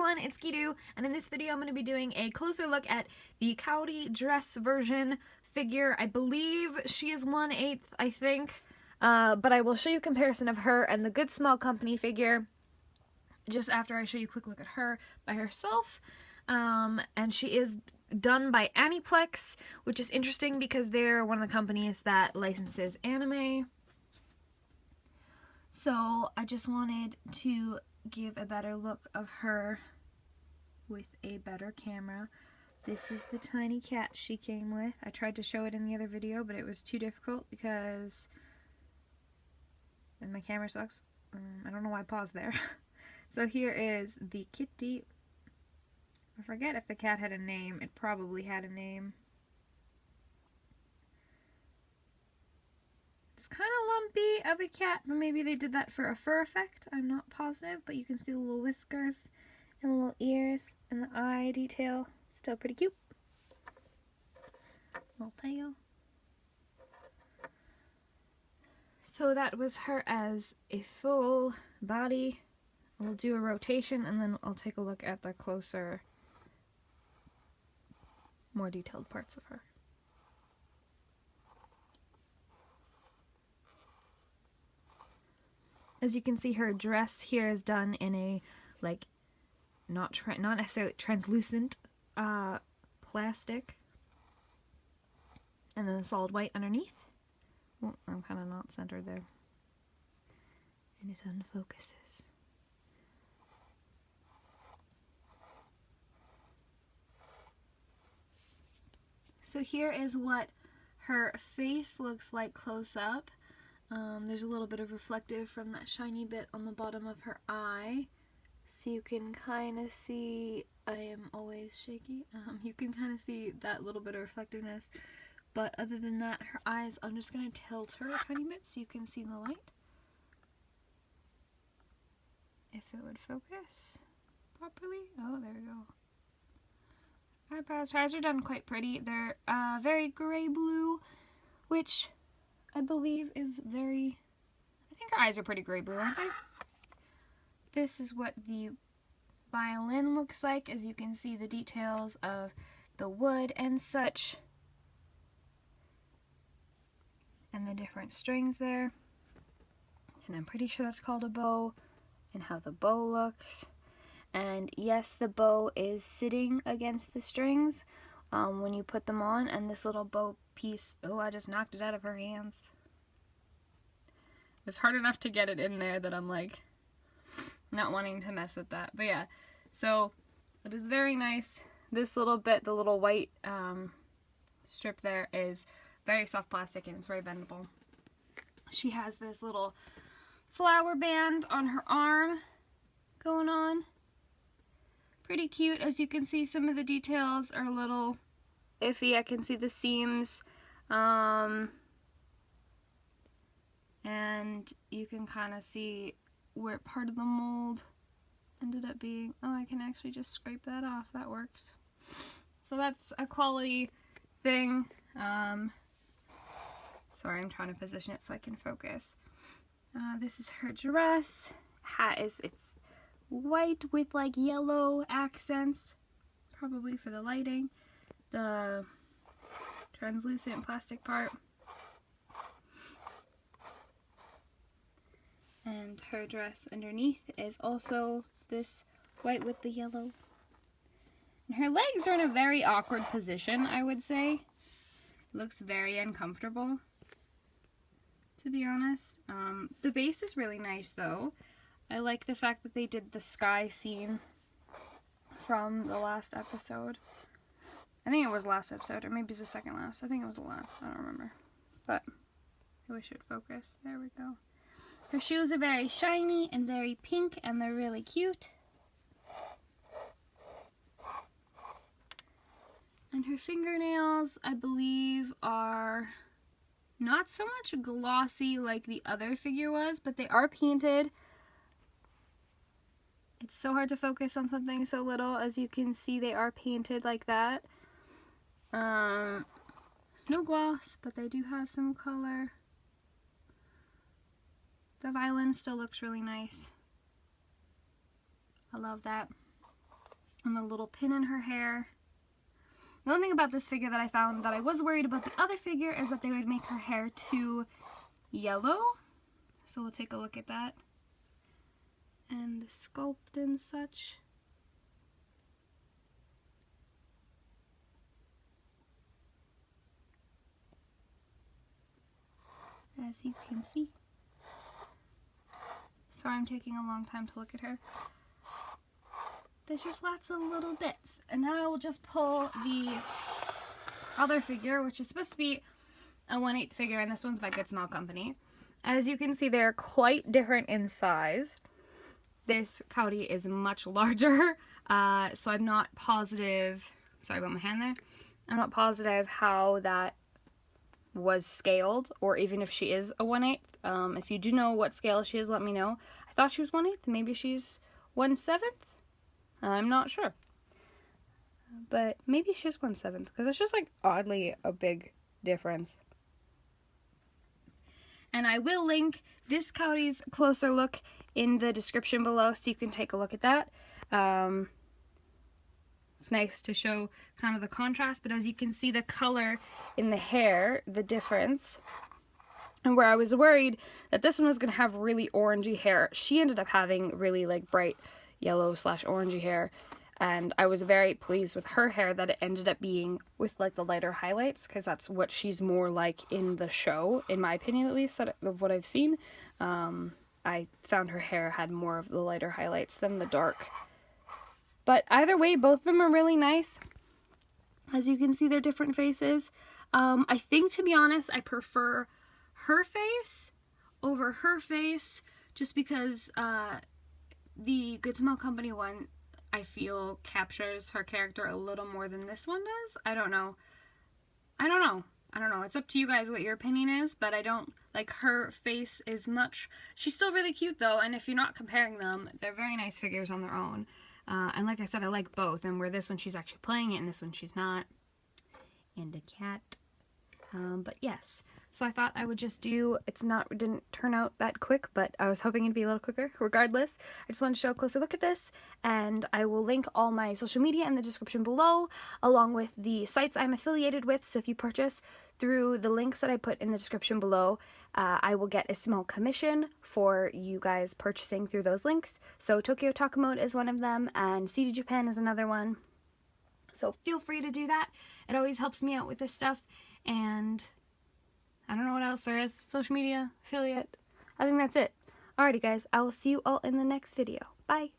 everyone, it's Kidu, and in this video I'm going to be doing a closer look at the Kaori dress version figure. I believe she is 1/8, I think, but I will show you a comparison of her and the Good Small Company figure just after I show you a quick look at her by herself. And she is done by Aniplex, which is interesting because they're one of the companies that licenses anime. So I just wanted to give a better look of her with a better camera. This is the tiny cat she came with. I tried to show it in the other video, but it was too difficult because my camera sucks. I don't know why I paused there. So here is the kitty. I forget if the cat had a name. It probably had a name. It's kind of lumpy of a cat, but maybe they did that for a fur effect. I'm not positive, but you can see the little whiskers and the little ears and the eye detail. Still pretty cute. Little tail. So that was her as a full body. We'll do a rotation and then I'll take a look at the closer, more detailed parts of her. As you can see, her dress here is done in a, like, not necessarily translucent plastic. And then the solid white underneath. Oh, I'm kind of not centered there. And it unfocuses. So here is what her face looks like close up. There's a little bit of reflective from that shiny bit on the bottom of her eye. So you can kind of see, I am always shaky, you can kind of see that little bit of reflectiveness. But other than that, her eyes, I'm just going to tilt her a tiny bit so you can see the light. If it would focus properly. Oh, there we go. Eyebrows, her eyes are done quite pretty. They're very gray blue, which I believe is very, I think her eyes are pretty gray blue, aren't they? This is what the violin looks like, as you can see the details of the wood and such. And the different strings there. And I'm pretty sure that's called a bow, and how the bow looks. And yes, the bow is sitting against the strings when you put them on, and this little bow piece, oh, I just knocked it out of her hands. It was hard enough to get it in there that I'm like not wanting to mess with that. But yeah, so it is very nice. This little bit, the little white strip there, is very soft plastic and it's very bendable. She has this little flower band on her arm going on. Pretty cute. As you can see, some of the details are a little iffy. I can see the seams. And you can kind of see where part of the mold ended up being. Oh, I can actually just scrape that off. That works. So that's a quality thing. Sorry, I'm trying to position it so I can focus. This is her dress. Hat is, it's white with like yellow accents, probably for the lighting. The translucent plastic part. And her dress underneath is also this white with the yellow. And her legs are in a very awkward position, I would say. It looks very uncomfortable, to be honest. The base is really nice though. I like the fact that they did the sky scene from the last episode. I think it was last episode, or maybe it's the second last. I think it was the last. I don't remember. But I wish it would focus. There we go. Her shoes are very shiny and very pink, and they're really cute. And her fingernails, I believe, are not so much glossy like the other figure was, but they are painted. It's so hard to focus on something so little. As you can see, they are painted like that. No gloss, but they do have some color. The violin still looks really nice. I love that. and the little pin in her hair. The only thing about this figure that I found that I was worried about the other figure is that they would make her hair too yellow. So we'll take a look at that. And the sculpt and such. As you can see. Sorry I'm taking a long time to look at her. There's just lots of little bits. And now I will just pull the other figure, which is supposed to be a 1/8 figure, and this one's by Good Smile Company. As you can see, they're quite different in size. This Kaori is much larger, so I'm not positive, sorry about my hand there, I'm not positive how that was scaled, or even if she is a 1/8. If you do know what scale she is, let me know. I thought she was 1/8, maybe she's 1/7. I'm not sure. But maybe she's 1/7, because it's just like oddly a big difference. And I will link this Kaori's closer look in the description below so you can take a look at that. It's nice to show kind of the contrast, but as you can see the color in the hair, the difference. And where I was worried that this one was going to have really orangey hair, she ended up having really like bright yellow / orangey hair. And I was very pleased with her hair that it ended up being with like the lighter highlights, because that's what she's more like in the show, in my opinion at least, of what I've seen. I found her hair had more of the lighter highlights than the dark. But either way, both of them are really nice. As you can see, they're different faces. I think, to be honest, I prefer her face over her face, just because the Good Smile Company one, I feel, captures her character a little more than this one does. I don't know. It's up to you guys what your opinion is, but I don't like her face as much. She's still really cute though, and if you're not comparing them, they're very nice figures on their own. And like I said, I like both, and where this one she's actually playing it and this one she's not. And a cat. But yes. So I thought I would just do, it didn't turn out that quick, but I was hoping it'd be a little quicker. Regardless, I just wanted to show a closer look at this, and I will link all my social media in the description below, along with the sites I'm affiliated with. So if you purchase through the links that I put in the description below, I will get a small commission for you guys purchasing through those links. So Tokyo Taco Mode is one of them, and CD Japan is another one. So feel free to do that. It always helps me out with this stuff, and I don't know what else there is. Social media, affiliate. I think that's it. Alrighty guys, I will see you all in the next video. Bye!